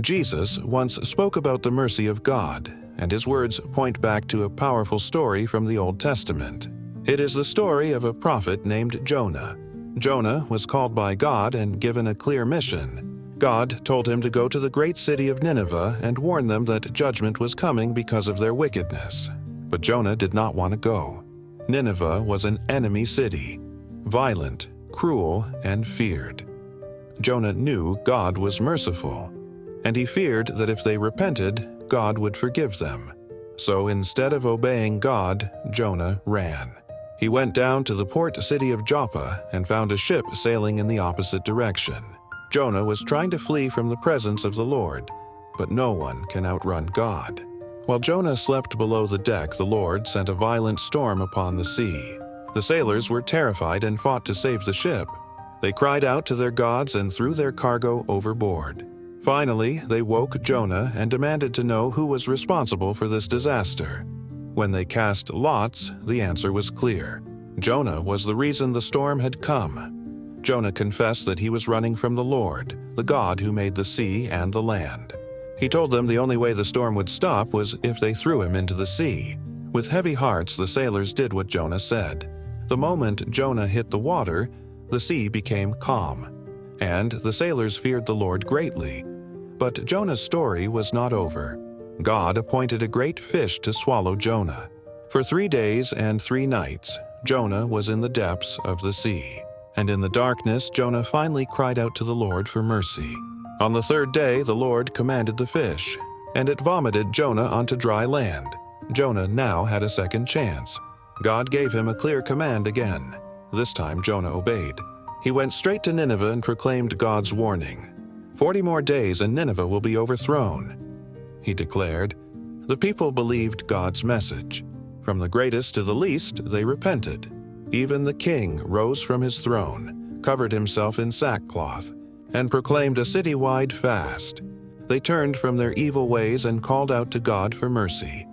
Jesus once spoke about the mercy of God, and his words point back to a powerful story from the Old Testament. It is the story of a prophet named Jonah. Jonah was called by God and given a clear mission. God told him to go to the great city of Nineveh and warn them that judgment was coming because of their wickedness. But Jonah did not want to go. Nineveh was an enemy city, violent, cruel, and feared. Jonah knew God was merciful, and he feared that if they repented, God would forgive them. So instead of obeying God, Jonah ran. He went down to the port city of Joppa and found a ship sailing in the opposite direction. Jonah was trying to flee from the presence of the Lord, but no one can outrun God. While Jonah slept below the deck, the Lord sent a violent storm upon the sea. The sailors were terrified and fought to save the ship. They cried out to their gods and threw their cargo overboard. Finally, they woke Jonah and demanded to know who was responsible for this disaster. When they cast lots, the answer was clear. Jonah was the reason the storm had come. Jonah confessed that he was running from the Lord, the God who made the sea and the land. He told them the only way the storm would stop was if they threw him into the sea. With heavy hearts, the sailors did what Jonah said. The moment Jonah hit the water, the sea became calm, and the sailors feared the Lord greatly. But Jonah's story was not over. God appointed a great fish to swallow Jonah. For 3 days and 3 nights, Jonah was in the depths of the sea. And in the darkness, Jonah finally cried out to the Lord for mercy. On the 3rd day, the Lord commanded the fish, and it vomited Jonah onto dry land. Jonah now had a second chance. God gave him a clear command again. This time Jonah obeyed. He went straight to Nineveh and proclaimed God's warning. 40 more days and Nineveh will be overthrown. He declared. The people believed God's message. From the greatest to the least, they repented. Even the king rose from his throne, covered himself in sackcloth, and proclaimed a citywide fast. They turned from their evil ways and called out to God for mercy.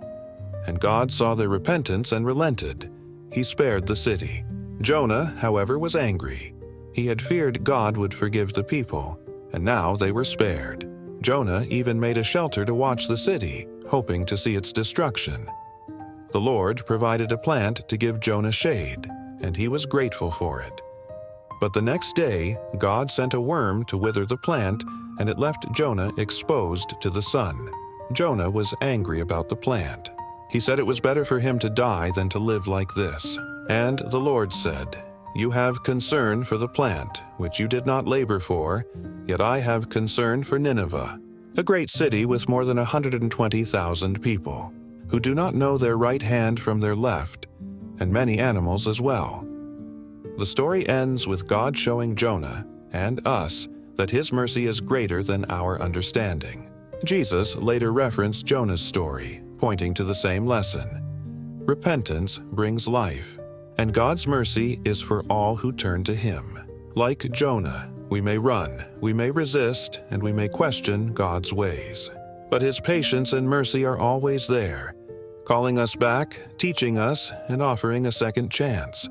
And God saw their repentance and relented. He spared the city. Jonah, however, was angry. He had feared God would forgive the people, and now they were spared. Jonah even made a shelter to watch the city, hoping to see its destruction. The Lord provided a plant to give Jonah shade, and he was grateful for it. But the next day, God sent a worm to wither the plant, and it left Jonah exposed to the sun. Jonah was angry about the plant. He said it was better for him to die than to live like this. And the Lord said, You have concern for the plant, which you did not labor for, yet I have concern for Nineveh, a great city with more than 120,000 people, who do not know their right hand from their left, and many animals as well. The story ends with God showing Jonah and us that his mercy is greater than our understanding. Jesus later referenced Jonah's story, pointing to the same lesson. Repentance brings life, and God's mercy is for all who turn to him. Like Jonah, we may run, we may resist, and we may question God's ways. But his patience and mercy are always there, calling us back, teaching us, and offering a second chance.